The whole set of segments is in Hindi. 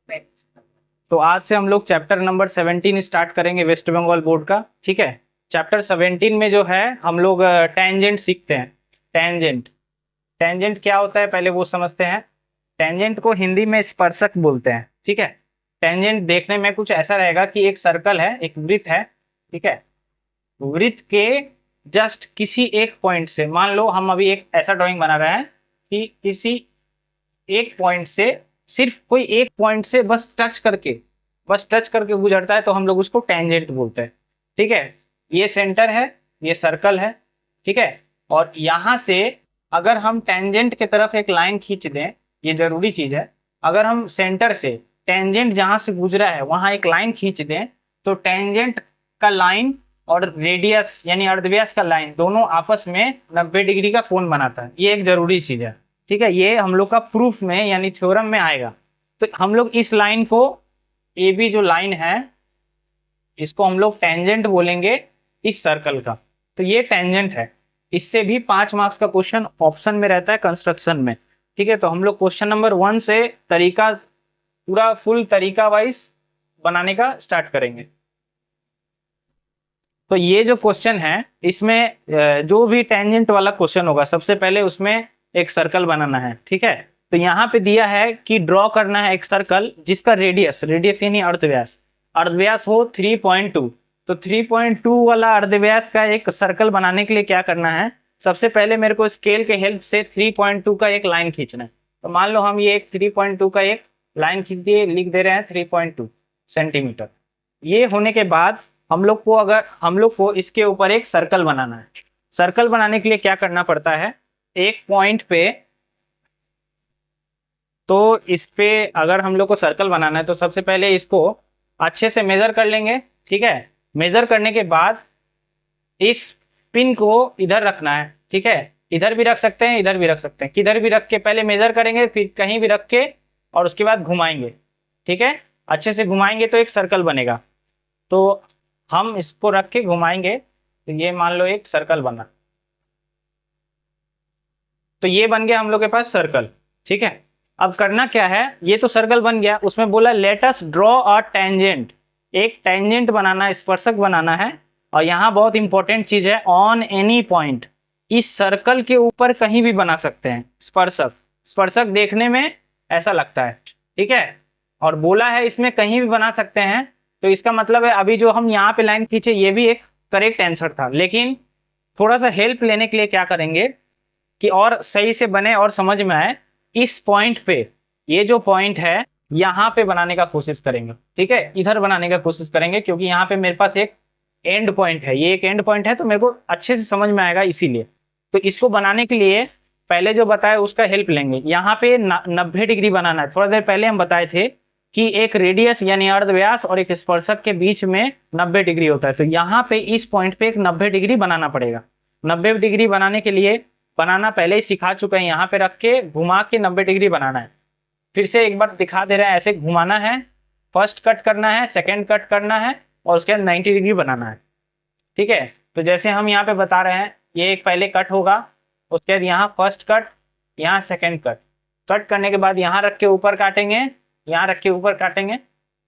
तो आज से हम लोग चैप्टर नंबर 17 स्टार्ट करेंगे वेस्ट बंगाल बोर्ड का। ठीक है, चैप्टर 17 में जो है हम लोग टेंजेंट सीखते हैं। टेंजेंट टेंजेंट क्या होता है पहले वो समझते हैं। टेंजेंट को हिंदी में स्पर्शक बोलते हैं। ठीक है, टेंजेंट देखने में कुछ ऐसा रहेगा कि एक सर्कल है, एक वृत्त है। ठीक है, वृत्त के जस्ट किसी एक पॉइंट से, मान लो हम अभी एक ऐसा ड्राइंग बना रहे हैं कि किसी एक पॉइंट से, सिर्फ कोई एक पॉइंट से बस टच करके गुजरता है तो हम लोग उसको टेंजेंट बोलते हैं। ठीक है, ये सेंटर है, ये सर्कल है। ठीक है, और यहां से अगर हम टेंजेंट की तरफ एक लाइन खींच दें, ये जरूरी चीज है, अगर हम सेंटर से टेंजेंट जहां से गुजरा है वहां एक लाइन खींच दें तो टेंजेंट का लाइन और रेडियस यानी अर्धव्यास का लाइन दोनों आपस में 90 डिग्री का कोण बनाता है। ये एक जरूरी चीज है। ठीक है, ये हम लोग का प्रूफ में यानी थ्योरम में आएगा। तो हम लोग इस लाइन को, ए बी जो लाइन है, इसको हम लोग टेंजेंट बोलेंगे इस सर्कल का। तो ये टेंजेंट है। इससे भी 5 मार्क्स का क्वेश्चन ऑप्शन में रहता है कंस्ट्रक्शन में। ठीक है, तो हम लोग क्वेश्चन नंबर 1 से तरीका, पूरा फुल तरीका वाइज बनाने का स्टार्ट करेंगे। तो ये जो क्वेश्चन है इसमें जो भी टेंजेंट वाला क्वेश्चन होगा सबसे पहले उसमें एक सर्कल बनाना है। ठीक है, तो यहाँ पे दिया है कि ड्रॉ करना है एक सर्कल जिसका रेडियस, रेडियस यानी अर्धव्यास, अर्धव्यास हो 3.2। तो 3.2 वाला अर्धव्यास का एक सर्कल बनाने के लिए क्या करना है, सबसे पहले मेरे को स्केल के हेल्प से 3.2 का एक लाइन खींचना है। तो मान लो हम ये एक 3.2 का एक लाइन खींच दिए, लिख दे रहे हैं 3.2 सेंटीमीटर। ये होने के बाद हम लोग को इसके ऊपर एक सर्कल बनाना है। सर्कल बनाने के लिए क्या करना पड़ता है, एक पॉइंट पे, तो इस पे अगर हम लोग को सर्कल बनाना है तो सबसे पहले इसको अच्छे से मेजर कर लेंगे। ठीक है, मेजर करने के बाद इस पिन को इधर रखना है। ठीक है, इधर भी रख सकते हैं, इधर भी रख सकते हैं, किधर भी रख के पहले मेजर करेंगे, फिर कहीं भी रख के और उसके बाद घुमाएंगे। ठीक है, अच्छे से घुमाएंगे तो एक सर्कल बनेगा। तो हम इसको रख के घुमाएंगे तो ये मान लो एक सर्कल बना। तो ये बन गया हम लोग के पास सर्कल। ठीक है, अब करना क्या है, ये तो सर्कल बन गया, उसमें बोला let us draw a tangent, एक टेंजेंट बनाना, स्पर्शक बनाना है। और यहाँ बहुत इंपॉर्टेंट चीज है, ऑन एनी पॉइंट, इस सर्कल के ऊपर कहीं भी बना सकते हैं स्पर्शक। स्पर्शक देखने में ऐसा लगता है। ठीक है, और बोला है इसमें कहीं भी बना सकते हैं, तो इसका मतलब है अभी जो हम यहाँ पे लाइन खींचे ये भी एक करेक्ट आंसर था, लेकिन थोड़ा सा हेल्प लेने के लिए क्या करेंगे कि और सही से बने और समझ में आए, इस पॉइंट पे, ये जो पॉइंट है यहाँ पे बनाने का कोशिश करेंगे। ठीक है, इधर बनाने का कोशिश करेंगे क्योंकि यहाँ पे मेरे पास एक एंड पॉइंट है, ये एक एंड पॉइंट है तो मेरे को अच्छे से समझ में आएगा इसीलिए। तो इसको बनाने के लिए पहले जो बताया उसका हेल्प लेंगे। यहाँ पे 90 डिग्री बनाना है। थोड़ा देर पहले हम बताए थे कि एक रेडियस यानी अर्धव्यास और एक स्पर्शक के बीच में 90 डिग्री होता है। तो यहाँ पे इस पॉइंट पे एक 90 डिग्री बनाना पड़ेगा। 90 डिग्री बनाने के लिए, बनाना पहले ही सिखा चुके हैं, यहाँ पे रख के घुमा के 90 डिग्री बनाना है। फिर से एक बार दिखा दे रहे हैं, ऐसे घुमाना है, फर्स्ट कट करना है, सेकेंड कट करना है और उसके बाद 90 डिग्री बनाना है। ठीक है, तो जैसे हम यहाँ पे बता रहे हैं, ये एक पहले कट होगा, उसके बाद यहाँ फर्स्ट कट, यहाँ सेकेंड कट, कट करने के बाद यहाँ रख के ऊपर काटेंगे, यहाँ रख के ऊपर काटेंगे।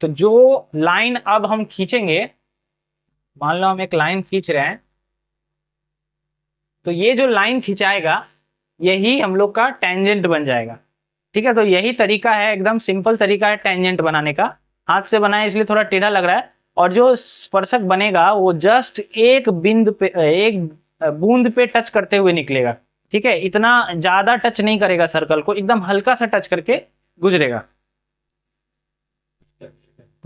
तो जो लाइन अब हम खींचेंगे, मान लो हम एक लाइन खींच रहे हैं, तो ये जो लाइन खिंचाएगा यही हम लोग का टेंजेंट बन जाएगा। ठीक है, तो यही तरीका है, एकदम सिंपल तरीका है टेंजेंट बनाने का। हाथ से बनाए इसलिए थोड़ा टेढ़ा लग रहा है, और जो स्पर्शक बनेगा वो जस्ट एक बूंद पे टच करते हुए निकलेगा। ठीक है, इतना ज्यादा टच नहीं करेगा सर्कल को, एकदम हल्का सा टच करके गुजरेगा।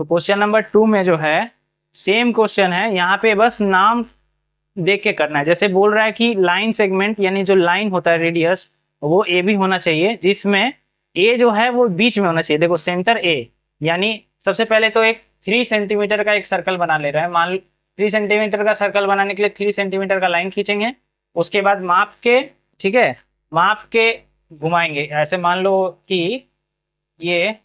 तो क्वेश्चन नंबर 2 में जो है सेम क्वेश्चन है, यहाँ पे बस नाम देख के करना है। जैसे बोल रहा है कि लाइन सेगमेंट यानी जो लाइन होता है रेडियस वो ए भी होना चाहिए, जिसमें ए जो है वो बीच में होना चाहिए। देखो सेंटर ए, यानी सबसे पहले तो एक 3 सेंटीमीटर का एक सर्कल बना ले रहा है। मान लो 3 सेंटीमीटर का सर्कल बनाने के लिए 3 सेंटीमीटर का लाइन खींचेंगे, उसके बाद माप के, ठीक है, माप के घुमाएंगे। ऐसे मान लो कि ये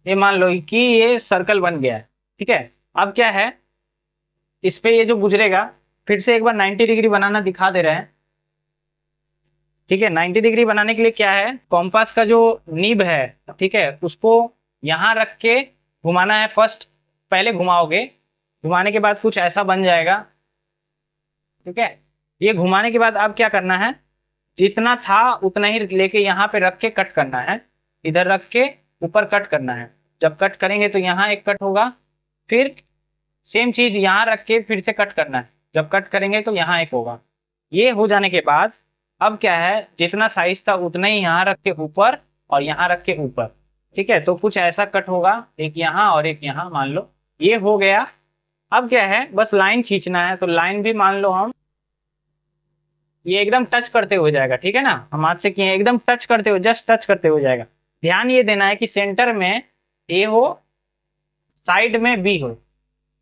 मान लो कि ये सर्कल बन गया है। ठीक है, अब क्या है, इस पे ये जो गुजरेगा, फिर से एक बार 90 डिग्री बनाना दिखा दे रहे हैं। ठीक है। 90 डिग्री बनाने के लिए क्या है, कॉम्पास का जो निब है, ठीक है, उसको यहाँ रख के घुमाना है। फर्स्ट पहले घुमाओगे, घुमाने के बाद कुछ ऐसा बन जाएगा, ठीक है। ये घुमाने के बाद अब क्या करना है, जितना था उतना ही लेके यहाँ पे रख के कट करना है, इधर रख के ऊपर कट करना है। जब कट करेंगे तो यहाँ एक कट होगा, फिर सेम चीज यहाँ रख के फिर से कट करना है, जब कट करेंगे तो यहाँ एक होगा। ये हो जाने के बाद अब क्या है, जितना साइज था उतना ही यहाँ रख के ऊपर और यहाँ रख के ऊपर, ठीक है। तो कुछ ऐसा कट होगा, एक यहाँ और एक यहाँ, मान लो ये हो गया। अब क्या है, बस लाइन खींचना है। तो लाइन भी मान लो हम ये एकदम टच करते हुए जाएगा, ठीक है ना, हम हाथ से किए एकदम टच करते हुए, जस्ट टच करते हुए जाएगा। ध्यान ये देना है कि सेंटर में ए हो, साइड में बी हो,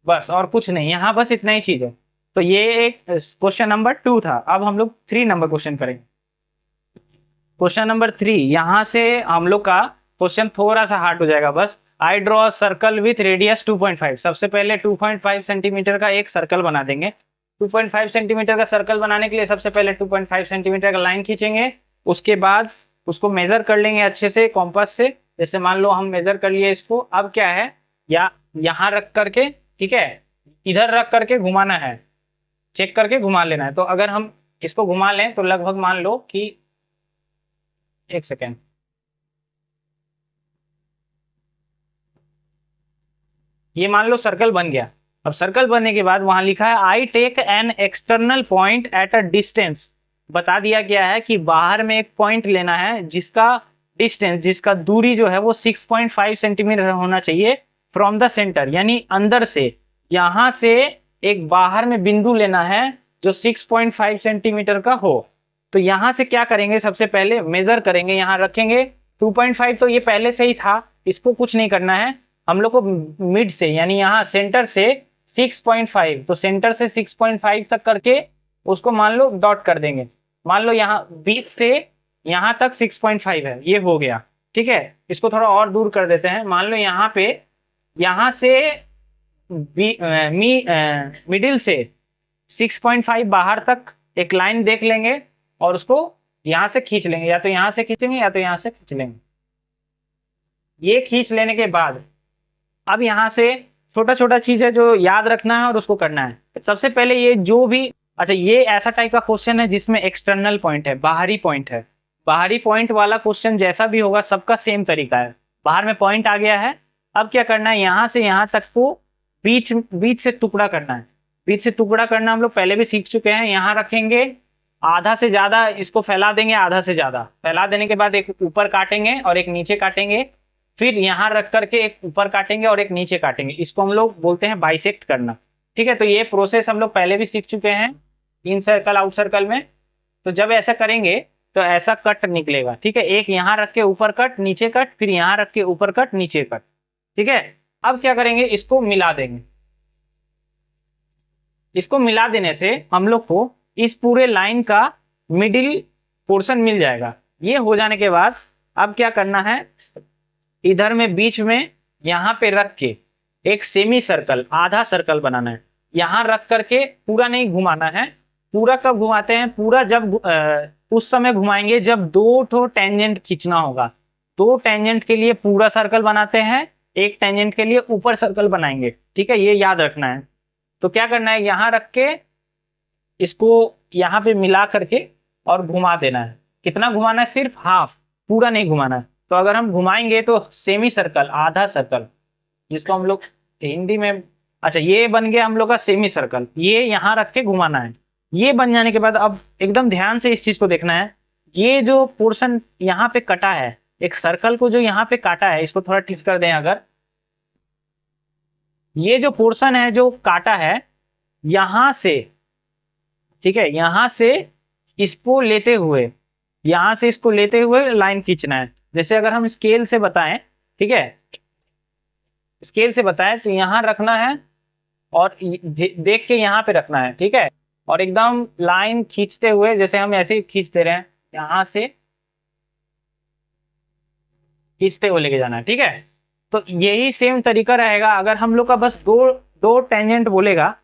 बस और कुछ नहीं, यहाँ बस इतना ही चीज है। तो ये एक क्वेश्चन नंबर 2 था। अब हम लोग 3 नंबर क्वेश्चन करेंगे। क्वेश्चन नंबर 3, यहाँ से हम लोग का क्वेश्चन थोड़ा सा हार्ड हो जाएगा। बस I draw circle with radius 2.5। सबसे पहले 2.5 सेंटीमीटर का एक सर्कल बना देंगे। 2.5 सेंटीमीटर का सर्कल बनाने के लिए सबसे पहले 2.5 सेंटीमीटर का लाइन खींचेंगे। उसके बाद उसको मेजर कर लेंगे अच्छे से कॉम्पास से। जैसे मान लो हम मेजर कर लिए इसको। अब क्या है, या यहाँ रख करके, ठीक है, इधर रख करके घुमाना है, चेक करके घुमा लेना है। तो अगर हम इसको घुमा लें तो लगभग मान लो कि, एक सेकेंड, ये मान लो सर्कल बन गया। अब सर्कल बनने के बाद वहां लिखा है I take an external point at a distance. बता दिया गया है कि बाहर में एक पॉइंट लेना है जिसका डिस्टेंस, जिसका दूरी जो है वो 6.5 सेंटीमीटर होना चाहिए फ्रॉम द सेंटर, यानी अंदर से, यहां से एक बाहर में बिंदु लेना है जो 6.5 सेंटीमीटर का हो। तो यहां से क्या करेंगे, सबसे पहले मेजर करेंगे, यहाँ रखेंगे 2.5। तो ये पहले से ही था, इसको कुछ नहीं करना है हम लोग को। मिड से यानी यहाँ सेंटर से 6.5, तो सेंटर से 6.5 तक करके उसको मान लो डॉट कर देंगे। मान लो यहाँ बीच से यहाँ तक 6.5 है, ये हो गया, ठीक है। इसको थोड़ा और दूर कर देते हैं। मान लो यहाँ पे, यहाँ से मिडिल से 6.5 बाहर तक एक लाइन देख लेंगे और उसको यहाँ से खींच लेंगे, या तो यहाँ से खींचेंगे या तो यहाँ से खींच लेंगे। ये खींच लेने के बाद अब यहाँ से छोटा छोटा चीज है जो याद रखना है और उसको करना है। सबसे पहले ये जो भी, अच्छा ये ऐसा टाइप का क्वेश्चन है जिसमें एक्सटर्नल पॉइंट है, बाहरी पॉइंट है। बाहरी पॉइंट वाला क्वेश्चन जैसा भी होगा सबका सेम तरीका है। बाहर में पॉइंट आ गया है, अब क्या करना है, यहाँ से यहाँ तक को बीच से टुकड़ा करना है। बीच से टुकड़ा करना हम लोग पहले भी सीख चुके हैं। यहाँ रखेंगे, आधा से ज्यादा इसको फैला देंगे, आधा से ज्यादा फैला देने के बाद एक ऊपर काटेंगे और एक नीचे काटेंगे, फिर यहाँ रख करके एक ऊपर काटेंगे और एक नीचे काटेंगे। इसको हम लोग बोलते हैं बाइसेक्ट करना, ठीक है। तो ये प्रोसेस हम लोग पहले भी सीख चुके हैं इन सर्कल आउट सर्कल में। तो जब ऐसा करेंगे तो ऐसा कट निकलेगा, ठीक है। एक यहाँ रख के ऊपर कट, नीचे कट, फिर यहाँ रख के ऊपर कट, नीचे कट, ठीक है। अब क्या करेंगे, इसको मिला देंगे। इसको मिला देने से हम लोग को इस पूरे लाइन का मिडिल पोर्शन मिल जाएगा। ये हो जाने के बाद अब क्या करना है, इधर में बीच में यहाँ पे रख के एक सेमी सर्कल, आधा सर्कल बनाना है। यहाँ रख करके पूरा नहीं घुमाना है। पूरा कब घुमाते हैं, पूरा जब उस समय घुमाएंगे जब 2 टेंजेंट खींचना होगा। 2 टेंजेंट के लिए पूरा सर्कल बनाते हैं, 1 टेंजेंट के लिए ऊपर सर्कल बनाएंगे, ठीक है। ये याद रखना है। तो क्या करना है, यहाँ रख के इसको यहाँ पे मिला करके और घुमा देना है। कितना घुमाना है, सिर्फ हाफ, पूरा नहीं घुमाना है। तो अगर हम घुमाएंगे तो सेमी सर्कल, आधा सर्कल, जिसको हम लोग हिंदी में, अच्छा ये बन गया हम लोग का सेमी सर्कल। ये यहाँ रख के घुमाना है। ये बन जाने के बाद अब एकदम ध्यान से इस चीज को देखना है। ये जो पोर्शन यहाँ पे कटा है, एक सर्कल को जो यहाँ पे काटा है, इसको थोड़ा ठीक कर दें। अगर ये जो पोर्शन है जो काटा है, यहां से, ठीक है, यहां से इसको लेते हुए, यहां से इसको लेते हुए लाइन खींचना है। जैसे अगर हम स्केल से बताएं, ठीक है, स्केल से बताएं तो यहां रखना है और देख के यहां पे रखना है, ठीक है। और एकदम लाइन खींचते हुए, जैसे हम ऐसे ही खींचते रहे, यहां से खींचते हुए लेके जाना है, ठीक है। तो यही सेम तरीका रहेगा। अगर हम लोग का बस दो टेंजेंट बोलेगा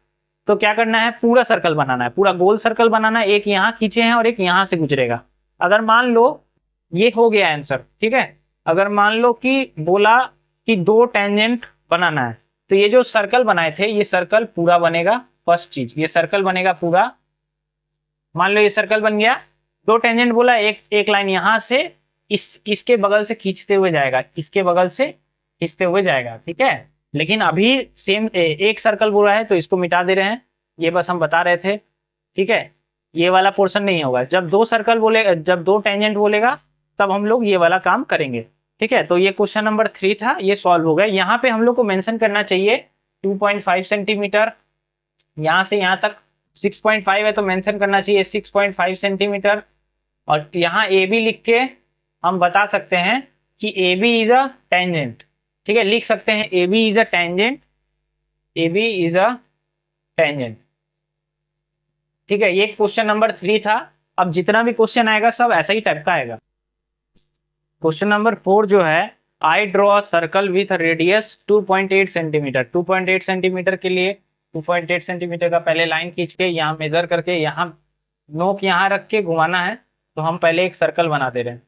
तो क्या करना है, पूरा सर्कल बनाना है, पूरा गोल सर्कल बनाना है। एक यहाँ खींचे हैं और एक यहाँ से गुजरेगा। अगर मान लो ये हो गया आंसर, ठीक है, अगर मान लो कि बोला कि दो टेंजेंट बनाना है, तो ये जो सर्कल बनाए थे ये सर्कल पूरा बनेगा। फर्स्ट चीज ये सर्कल बनेगा पूरा, मान लो ये सर्कल बन गया। दो टेंजेंट बोला, एक एक लाइन यहां से इसके बगल से खींचते हुए जाएगा, इसके बगल से खींचते हुए जाएगा, ठीक है। लेकिन अभी सेम एक सर्कल बोला है तो इसको मिटा दे रहे हैं, ये बस हम बता रहे थे, ठीक है। ये वाला पोर्शन नहीं होगा, जब दो सर्कल बोले, जब दो टेंजेंट बोलेगा तब हम लोग ये वाला काम करेंगे, ठीक है। तो ये क्वेश्चन नंबर 3 था, ये सॉल्व हो गया। यहाँ पे हम लोग को मेंशन करना चाहिए 2.5 सेंटीमीटर, यहाँ से यहाँ तक 6.5 है तो मेंशन करना चाहिए 6.5 सेंटीमीटर। और यहाँ ए बी लिख के हम बता सकते हैं कि A B is a tangent, ठीक है, लिख सकते हैं A B is a tangent, A B is a tangent, ठीक है। ये क्वेश्चन नंबर 3 था। अब जितना भी क्वेश्चन आएगा सब ऐसा ही टाइप का आएगा। क्वेश्चन नंबर 4 जो है, I draw a circle with radius 2.8 centimetre. 2.8 centimetre के लिए 2.8 सेंटीमीटर का पहले लाइन खींच के यहाँ मेजर करके यहाँ नोक यहाँ रख के घुमाना है। तो हम पहले एक सर्कल बना दे रहे हैं।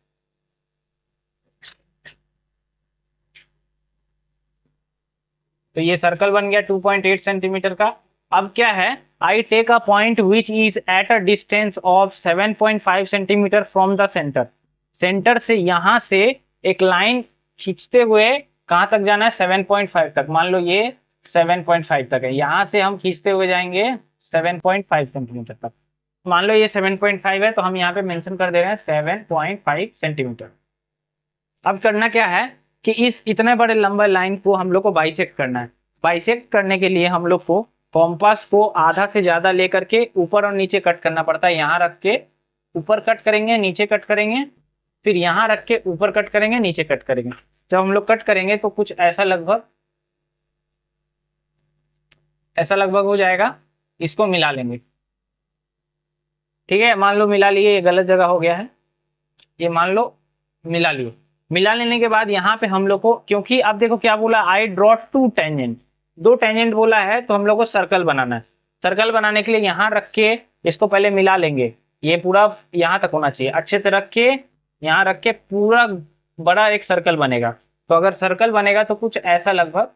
तो ये सर्कल बन गया 2.8 सेंटीमीटर का। अब क्या है, I take a point which is at a distance of 7.5 centimetre from the centre. Centre से यहाँ से एक लाइन खींचते हुए कहाँ तक जाना है, 7.5 तक। मान लो ये 7.5 तक है, यहाँ से हम खींचते हुए जाएंगे 7.5 सेंटीमीटर तक। मान लो ये 7.5 है तो हम यहाँ पे मेंशन कर दे रहे हैं 7.5 सेंटीमीटर। अब करना क्या है कि इस इतने बड़े लंबे लाइन को हम लोग को बाइसेक्ट करना है। बाइसेक्ट करने के लिए हम लोग को कॉम्पास को आधा से ज्यादा लेकर के ऊपर और नीचे कट करना पड़ता है। यहाँ रख के ऊपर कट करेंगे, नीचे कट करेंगे, फिर यहाँ रख के ऊपर कट करेंगे, नीचे कट करेंगे। जब हम लोग कट करेंगे तो कुछ ऐसा लगभग हो जाएगा। इसको मिला लेंगे, ठीक है। मान लो मिला लिए, ये गलत जगह हो गया है, ये मान लो मिला लिए। मिला लेने के बाद यहाँ पे हम लोग को, क्योंकि अब देखो क्या बोला, आई ड्रॉ टू टेंजेंट, दो टेंजेंट बोला है तो हम लोग को सर्कल बनाना है। सर्कल बनाने के लिए यहाँ रख के इसको पहले मिला लेंगे। ये पूरा यहाँ तक होना चाहिए, अच्छे से रख के यहाँ रख के पूरा बड़ा एक सर्कल बनेगा। तो अगर सर्कल बनेगा तो कुछ ऐसा लगभग,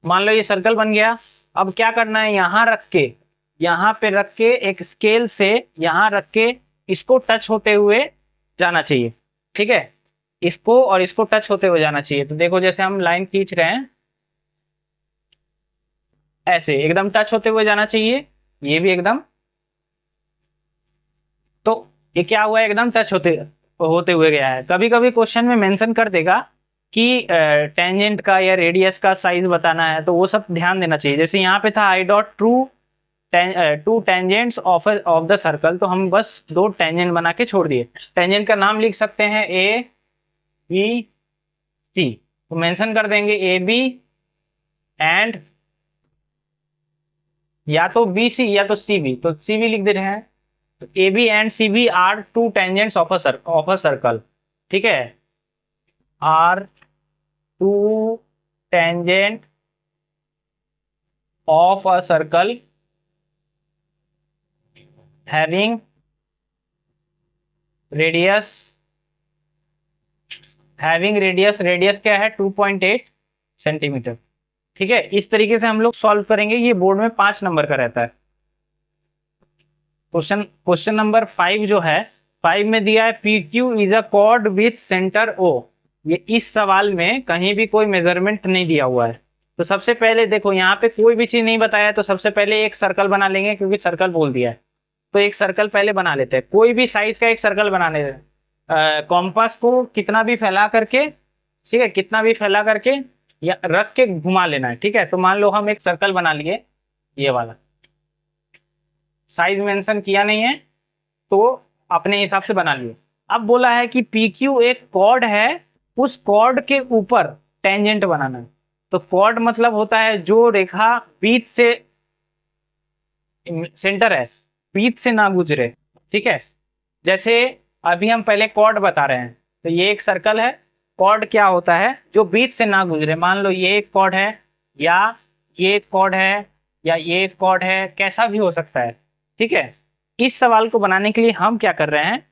मान लो ये सर्कल बन गया। अब क्या करना है, यहाँ रख के, यहाँ पे रख के एक स्केल से यहाँ रख के इसको टच होते हुए जाना चाहिए, ठीक है। इसको और इसको टच होते हुए जाना चाहिए। तो देखो जैसे हम लाइन खींच रहे हैं, ऐसे एकदम टच होते हुए जाना चाहिए। ये भी एकदम, तो ये क्या हुआ, एकदम टच होते होते हुए गया है। कभी कभी क्वेश्चन में मेंशन कर देगा कि टेंजेंट का या रेडियस का साइज बताना है, तो वो सब ध्यान देना चाहिए। जैसे यहाँ पे था I dot to tangents of the circle, तो हम बस दो टेंजेंट बना के छोड़ दिए। टेंजेंट का नाम लिख सकते हैं ए बी सी, तो मेंशन कर देंगे ए बी एंड या तो बी सी या तो सी बी, तो सी बी लिख दे रहे हैं। तो A B and C B are two tangents of a circle, ठीक है, are two tangent of a circle having radius क्या है 2.8 सेंटीमीटर, ठीक है। इस तरीके से हम लोग सॉल्व करेंगे। ये बोर्ड में 5 नंबर का रहता है। क्वेश्चन नंबर 5 जो है, 5 में दिया है P Q is a chord with centre O. ये इस सवाल में कहीं भी कोई मेजरमेंट नहीं दिया हुआ है। तो सबसे पहले देखो यहाँ पे कोई भी चीज नहीं बताया है, तो सबसे पहले एक सर्कल बना लेंगे, क्योंकि सर्कल बोल दिया है। तो एक सर्कल पहले बना लेते हैं, कोई भी साइज का एक सर्कल बनाने कॉम्पास को कितना भी फैला करके, ठीक है, कितना भी फैला करके या रख के घुमा लेना है, ठीक है। तो मान लो हम एक सर्कल बना लिए, ये वाला साइज मेंशन किया नहीं है तो अपने हिसाब से बना लिए। अब बोला है कि पी क्यू एक कॉर्ड है, उस कॉर्ड के ऊपर टेंजेंट बनाना है। तो कॉर्ड मतलब होता है जो रेखा बीच से, सेंटर है, बीच से ना गुजरे, ठीक है। जैसे अभी हम पहले कॉर्ड बता रहे हैं, तो ये एक सर्कल है। कॉर्ड क्या होता है, जो बीच से ना गुजरे। मान लो ये एक कॉर्ड है या ये एक कॉर्ड है या ये एक कॉर्ड है, कैसा भी हो सकता है। ठीक है, इस सवाल को बनाने के लिए हम क्या कर रहे हैं,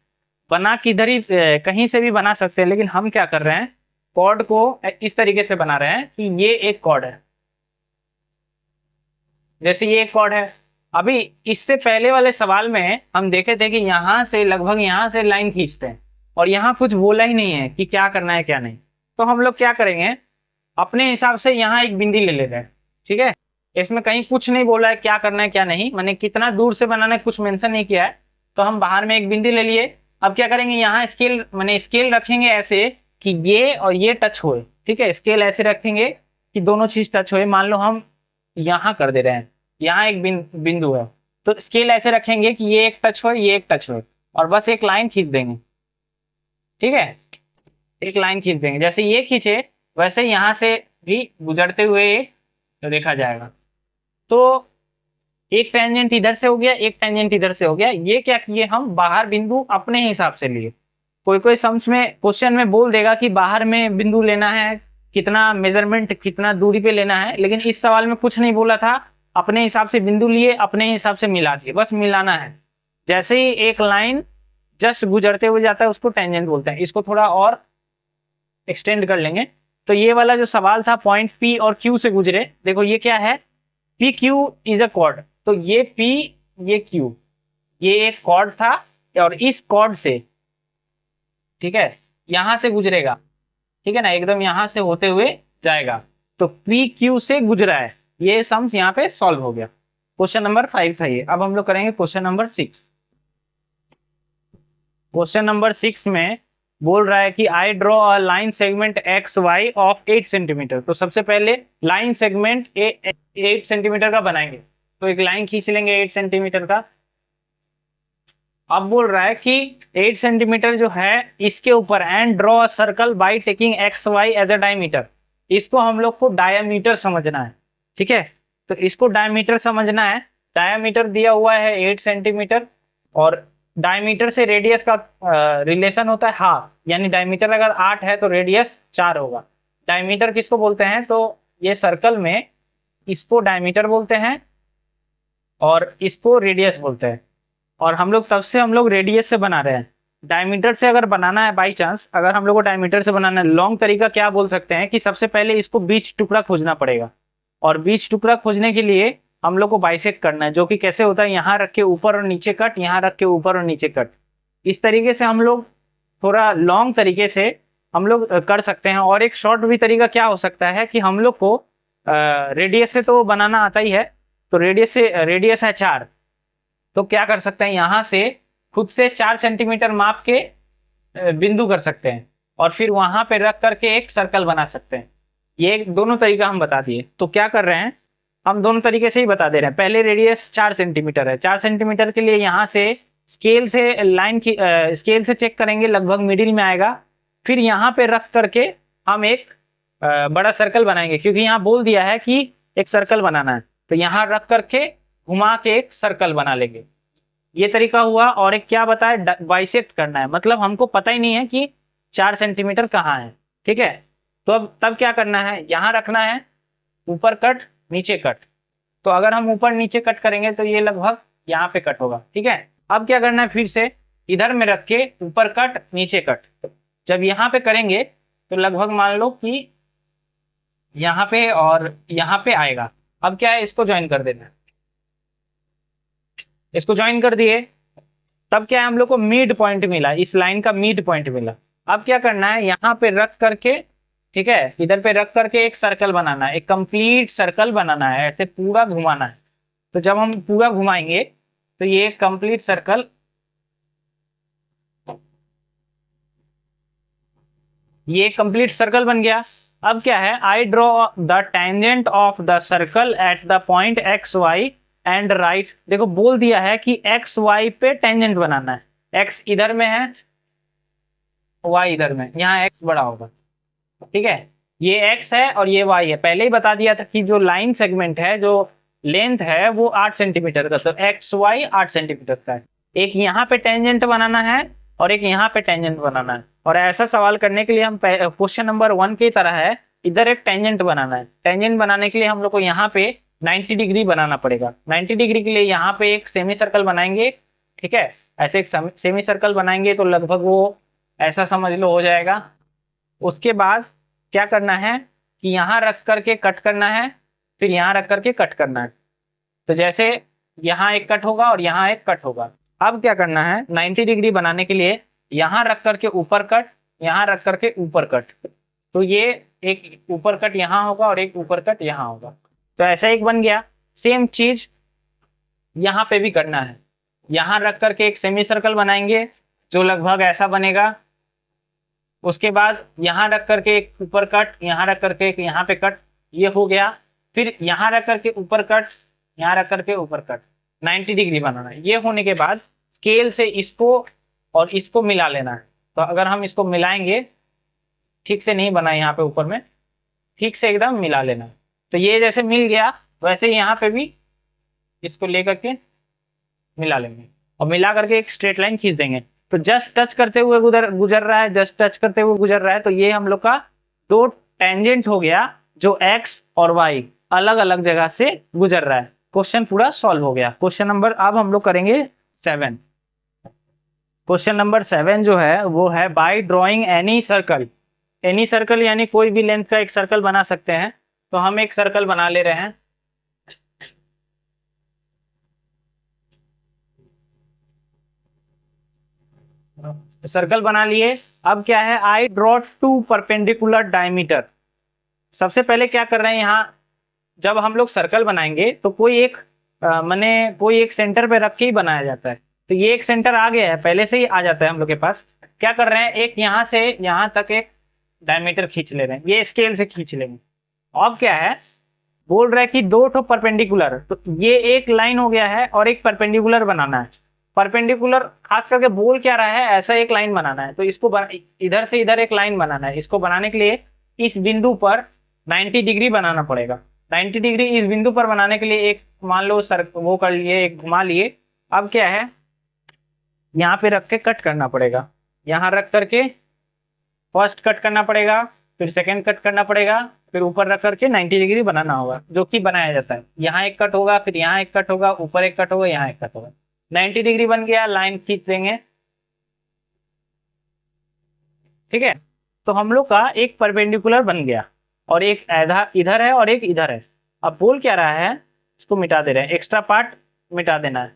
बना किधर ही कहीं से भी बना सकते हैं, लेकिन हम क्या कर रहे हैं, कॉर्ड को इस तरीके से बना रहे हैं कि ये एक कॉर्ड है, जैसे ये एक कॉर्ड है। अभी इससे पहले वाले सवाल में हम देखे थे कि यहां से लगभग यहां से लाइन खींचते हैं और यहाँ कुछ बोला ही नहीं है कि क्या करना है क्या नहीं। तो हम लोग क्या करेंगे, अपने हिसाब से यहाँ एक बिंदी ले लेते हैं। ठीक है, इसमें कहीं कुछ नहीं बोला है क्या करना है क्या नहीं, मैंने कितना दूर से बनाना है कुछ मेंशन नहीं किया है। तो हम बाहर में एक बिंदी ले लिए। अब क्या करेंगे, यहाँ स्केल मैंने स्केल रखेंगे ऐसे कि ये और ये टच होए। ठीक है, स्केल ऐसे रखेंगे कि दोनों चीज टच होए। मान लो हम यहाँ कर दे रहे हैं, यहाँ एक बिंदु है, तो स्केल ऐसे रखेंगे कि ये एक टच हो ये एक टच हो, और बस एक लाइन खींच देंगे। ठीक है, एक लाइन खींच देंगे, जैसे ये खींचे वैसे यहाँ से भी गुजरते हुए तो देखा जाएगा। तो एक टेंजेंट इधर से हो गया, एक टेंजेंट इधर से हो गया। ये क्या किए, हम बाहर बिंदु अपने हिसाब से लिए। कोई कोई सम्स में क्वेश्चन में बोल देगा कि बाहर में बिंदु लेना है, कितना मेजरमेंट कितना दूरी पे लेना है, लेकिन इस सवाल में कुछ नहीं बोला था। अपने हिसाब से बिंदु लिए, अपने हिसाब से मिला दिए, बस मिलाना है। जैसे ही एक लाइन जस्ट गुजरते हुए जाता है उसको टेंजेंट बोलते हैं। इसको थोड़ा और एक्सटेंड कर लेंगे। तो ये वाला जो सवाल था पॉइंट पी और क्यू से गुजरे, देखो ये क्या है, P Q is a cord. तो ये पी ये क्यू, ये एक कॉर्ड था और इस कॉर्ड से, ठीक है, यहां से गुजरेगा। ठीक है ना, एकदम यहां से होते हुए जाएगा। तो पी क्यू से गुजरा है। ये सम्स यहाँ पे सॉल्व हो गया। क्वेश्चन नंबर 5 था ये। अब हम लोग करेंगे क्वेश्चन नंबर 6। क्वेश्चन नंबर 6 में बोल रहा है कि I draw a line segment X Y of 8 centimetre. तो सबसे पहले लाइन सेगमेंट 8 सेंटीमीटर का बनाएंगे। तो एक लाइन खींच लेंगे 8 सेंटीमीटर का। अब बोल रहा है कि 8 सेंटीमीटर जो है इसके ऊपर and draw a circle by taking X Y as a diameter. इसको हम लोग को डायमीटर समझना है। ठीक है, तो इसको डायमीटर समझना है। डायमीटर दिया हुआ है 8 सेंटीमीटर और डायमीटर से रेडियस का रिलेशन होता है हाफ, यानी डायमीटर अगर 8 है तो रेडियस 4 होगा। डायमीटर किसको बोलते हैं, तो ये सर्कल में इसको डायमीटर बोलते हैं और इसको रेडियस बोलते हैं। और हम लोग तब से हम लोग रेडियस से बना रहे हैं। डायमीटर से अगर बनाना है बाई चांस, अगर हम लोग को डायमीटर से बनाना है, लॉन्ग तरीका क्या बोल सकते हैं कि सबसे पहले इसको बीच टुकड़ा खोजना पड़ेगा। और बीच टुकड़ा खोजने के लिए हम लोग को बाइसेक्ट करना है, जो कि कैसे होता है, यहाँ रख के ऊपर और नीचे कट, यहाँ रख के ऊपर और नीचे कट। इस तरीके से हम लोग थोड़ा लॉन्ग तरीके से हम लोग कर सकते हैं। और एक शॉर्ट भी तरीका क्या हो सकता है कि हम लोग को रेडियस से तो बनाना आता ही है। तो रेडियस है 4, तो क्या कर सकते हैं, यहाँ से खुद से 4 सेंटीमीटर माप के बिंदु कर सकते हैं और फिर वहां पे रख करके एक सर्कल बना सकते हैं। ये दोनों तरीका हम बता दिए। तो क्या कर रहे हैं, हम दोनों तरीके से ही बता दे रहे हैं। पहले रेडियस 4 सेंटीमीटर है, 4 सेंटीमीटर के लिए यहाँ से स्केल से लाइन की स्केल से चेक करेंगे, लगभग मिडिल में आएगा। फिर यहाँ पे रख करके हम एक बड़ा सर्कल बनाएंगे, क्योंकि यहाँ बोल दिया है कि एक सर्कल बनाना है। तो यहाँ रख करके घुमा के एक सर्कल बना लेंगे। ये तरीका हुआ। और एक क्या बताया, बाइसेक्ट करना है, मतलब हमको पता ही नहीं है कि 4 सेंटीमीटर कहाँ है। ठीक है, तो अब तब क्या करना है, यहाँ रखना है, ऊपर कट नीचे कट। तो अगर हम ऊपर नीचे कट करेंगे तो ये लगभग यहाँ पे कट होगा। ठीक है, अब क्या करना है, फिर से इधर में रख के ऊपर कट नीचे कट। जब यहाँ पे करेंगे तो लगभग मान लो कि यहाँ पे और यहाँ पे आएगा। अब क्या है, इसको ज्वाइन कर देना है। इसको ज्वाइन कर दिए, तब क्या है, हम लोग को मिड पॉइंट मिला, इस लाइन का मिड पॉइंट मिला। अब क्या करना है, यहाँ पे रख करके, ठीक है, इधर पे रख करके एक सर्कल बनाना है, एक कंप्लीट सर्कल बनाना है, ऐसे पूरा घुमाना है। तो जब हम पूरा घुमाएंगे तो ये कंप्लीट सर्कल, ये कंप्लीट सर्कल बन गया। अब क्या है, I draw the tangent of the circle at the point X Y and right. देखो बोल दिया है कि एक्स वाई पे टेंजेंट बनाना है। एक्स इधर में है, वाई इधर में, यहाँ एक्स बड़ा होगा। ठीक है, ये एक्स है और ये वाई है। पहले ही बता दिया था कि जो लाइन सेगमेंट है, जो लेंथ है वो 8 सेंटीमीटर का, तो एक्स वाई 8 सेंटीमीटर का है। एक यहाँ पे टेंजेंट बनाना है और एक यहाँ पे टेंजेंट बनाना है। और ऐसा सवाल करने के लिए हम क्वेश्चन नंबर 1 की तरह है, इधर एक टेंजेंट बनाना है। टेंजेंट बनाने के लिए हम लोग को यहाँ पे 90 डिग्री बनाना पड़ेगा। 90 डिग्री के लिए यहाँ पे एक सेमी सर्कल बनाएंगे, ठीक है। ऐसे एक सेमी सर्कल बनाएंगे तो लगभग वो ऐसा समझ लो हो जाएगा। उसके बाद क्या करना है कि यहाँ रख करके कट करना है, फिर यहाँ रख करके कट करना है। तो जैसे यहाँ एक कट होगा और यहाँ एक कट होगा। अब क्या करना है, 90 डिग्री बनाने के लिए यहाँ रख करके ऊपर कट, यहाँ रख करके ऊपर कट। तो ये एक ऊपर कट यहाँ होगा और एक ऊपर कट यहाँ होगा। तो ऐसा एक बन गया। सेम चीज यहाँ पे भी करना है। यहाँ रख करके एक सेमी सर्कल बनाएंगे जो लगभग ऐसा बनेगा। उसके बाद यहाँ रख करके एक ऊपर कट, यहाँ रख करके एक यहाँ पे कट, ये हो गया। फिर यहाँ रख करके ऊपर कट, यहाँ रख करके ऊपर कट, 90 डिग्री बनाना है। ये होने के बाद स्केल से इसको और इसको मिला लेना है। तो अगर हम इसको मिलाएंगे, ठीक से नहीं बना यहाँ पे ऊपर में, ठीक से एकदम मिला लेना। तो ये जैसे मिल गया वैसे यहाँ पे भी इसको लेकर के मिला लेंगे और मिला करके एक स्ट्रेट लाइन खींच देंगे। तो जस्ट टच करते हुए गुजर रहा है, जस्ट टच करते हुए गुजर रहा है। तो ये हम लोग का दो टेंजेंट हो गया जो एक्स और वाई अलग अलग जगह से गुजर रहा है। क्वेश्चन पूरा सॉल्व हो गया। क्वेश्चन नंबर अब हम लोग करेंगे 7। क्वेश्चन नंबर 7 जो है वो है bye drawing any circle. Any circle यानी कोई भी लेंथ का एक सर्कल बना सकते हैं। तो हम एक सर्कल बना ले रहे हैं। सर्कल बना लिए। अब क्या है, आई ड्रॉ 2 परपेंडिकुलर डायमीटर। सबसे पहले क्या कर रहे हैं, यहाँ जब हम लोग सर्कल बनाएंगे तो कोई एक माने कोई एक सेंटर पे रख के ही बनाया जाता है। तो ये एक सेंटर आ गया है, पहले से ही आ जाता है हम लोग के पास। क्या कर रहे हैं, एक यहाँ से यहाँ तक एक डायमीटर खींच ले रहे हैं, ये स्केल से खींच लेंगे। अब क्या है, बोल रहा है कि 2 ठो परपेंडिकुलर। तो ये एक लाइन हो गया है और एक परपेंडिकुलर बनाना है। परपेंडिकुलर खास करके बोल क्या रहा है, ऐसा एक लाइन बनाना है। तो इसको इधर से इधर एक लाइन बनाना है। इसको बनाने के लिए इस बिंदु पर 90 डिग्री बनाना पड़ेगा। 90 डिग्री इस बिंदु पर बनाने के लिए एक मान लो वो कर लिए, एक घुमा लिए। अब क्या है, यहाँ पे रख के कट करना पड़ेगा। यहाँ रख करके फर्स्ट कट करना पड़ेगा, फिर सेकेंड कट करना पड़ेगा, फिर ऊपर रख करके 90 डिग्री बनाना होगा, जो कि बनाया जाता है। यहाँ एक कट होगा, फिर यहाँ एक कट होगा, ऊपर एक कट होगा, यहाँ एक कट होगा। 90 डिग्री बन गया, लाइन खींच देंगे, ठीक है। तो हम लोग का एक परपेंडिकुलर बन गया और एक इधर है और एक इधर है। अब बोल क्या रहा है, इसको मिटा दे रहे हैं, एक्स्ट्रा पार्ट मिटा देना है,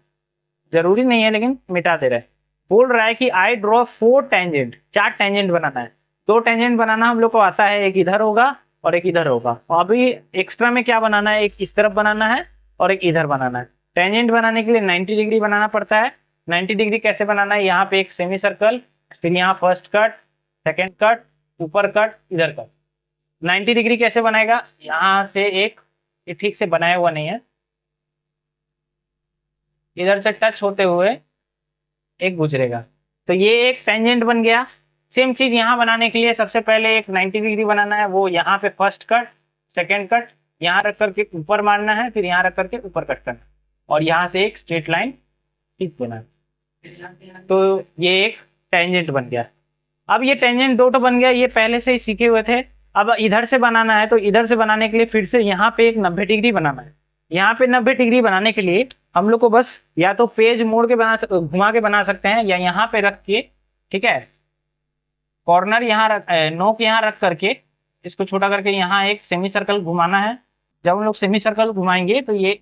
जरूरी नहीं है लेकिन मिटा दे रहे हैं। बोल रहा है कि आई ड्रॉ 4 टेंजेंट, 4 टेंजेंट बनाना है। 2 टेंजेंट बनाना हम लोग को आता है, एक इधर होगा और एक इधर होगा। और अभी एक्स्ट्रा में क्या बनाना है, एक इस तरफ बनाना है और एक इधर बनाना है। टेंजेंट बनाने के लिए 90 डिग्री बनाना पड़ता है। 90 डिग्री कैसे बनाना है, यहाँ पे एक सेमी सर्कल, फिर यहाँ फर्स्ट कट, सेकेंड कट, ऊपर कट, इधर कट। 90 डिग्री कैसे बनाएगा, यहाँ से एक, ये ठीक से बनाया हुआ नहीं है, इधर से टच होते हुए एक गुजरेगा। तो ये एक टेंजेंट बन गया। सेम चीज यहाँ बनाने के लिए सबसे पहले एक 90 डिग्री बनाना है। वो यहाँ पे फर्स्ट कट, सेकेंड कट, यहाँ रख करके ऊपर मारना है, फिर यहाँ रख करके ऊपर कट करना है और यहाँ से एक स्ट्रेट लाइन खींच देना है। तो ये एक टेंजेंट बन गया। अब ये टेंजेंट 2 तो बन गया, ये पहले से ही सीखे हुए थे। अब इधर से बनाना है, तो इधर से बनाने के लिए फिर से यहाँ पे एक 90 डिग्री बनाना है। यहाँ पे 90 डिग्री बनाने के लिए हम लोग को बस या तो पेज मोड़ के घुमा के बना सकते हैं, या यहाँ पे रख के, ठीक है, कॉर्नर यहाँ रख, नोक यहाँ रख करके इसको छोटा करके यहाँ एक सेमी सर्कल घुमाना है। जब हम लोग सेमी सर्कल घुमाएंगे तो ये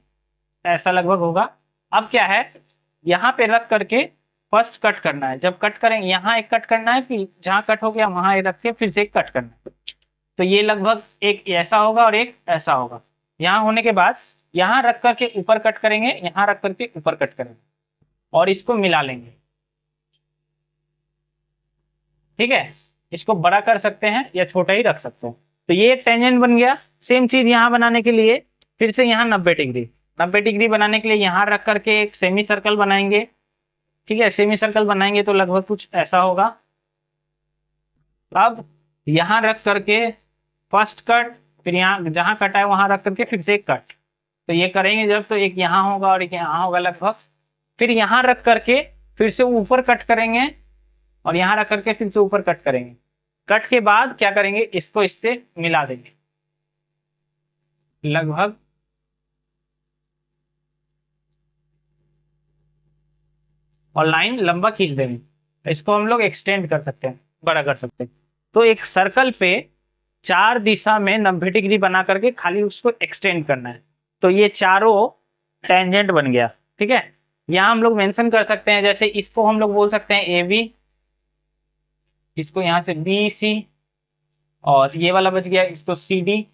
ऐसा लगभग होगा। अब क्या है, यहाँ पे रख करके फर्स्ट कट करना है। जब कट करेंगे यहाँ एक कट करना है, फिर जहाँ कट हो गया वहाँ रख के फिर से एक कट करना है। तो ये लगभग एक ऐसा होगा और एक ऐसा होगा। यहाँ होने के बाद यहाँ रख करके ऊपर कट करेंगे, यहाँ रख करके ऊपर कट करेंगे और इसको मिला लेंगे, ठीक है। इसको बड़ा कर सकते हैं या छोटा ही रख सकते हैं। तो ये एक टेंजेंट बन गया। सेम चीज यहाँ बनाने के लिए फिर से यहाँ 90 डिग्री, 90 डिग्री बनाने के लिए यहाँ रख करके एक सेमी सर्कल बनाएंगे, ठीक है। सेमी सर्कल बनाएंगे तो लगभग कुछ ऐसा होगा। अब यहाँ रख करके फर्स्ट कट, फिर यहाँ जहाँ कटा है वहां रख करके फिर से एक कट। तो ये करेंगे जब, तो एक यहाँ होगा और एक यहाँ होगा लगभग। फिर यहाँ रख करके फिर से ऊपर कट करेंगे और यहाँ रख करके फिर से ऊपर कट करेंगे। कट के बाद क्या करेंगे, इसको इससे मिला देंगे लगभग, और लाइन लंबा खींच देंगे। इसको हम लोग एक्सटेंड कर सकते हैं, बड़ा कर सकते हैं। तो एक सर्कल पे 4 दिशा में 90 डिग्री बना करके खाली उसको एक्सटेंड करना है। तो ये चारों टेंजेंट बन गया, ठीक है। यहाँ हम लोग मेंशन कर सकते हैं, जैसे इसको हम लोग बोल सकते हैं ए बी, इसको यहाँ से बी सी, और ये वाला बच गया इसको सी डी,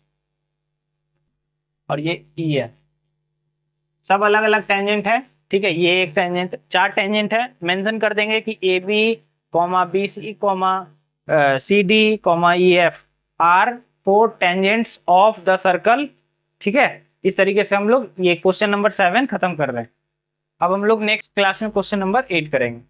और ये ई है। सब अलग अलग टेंजेंट है, ठीक है। ये एक टेंजेंट, 4 टेंजेंट है। मेंशन कर देंगे कि A B comma B C comma C D comma E F are 4 tangents of the circle, ठीक है। इस तरीके से हम लोग ये क्वेश्चन नंबर 7 खत्म कर रहे हैं। अब हम लोग नेक्स्ट क्लास में क्वेश्चन नंबर 8 करेंगे।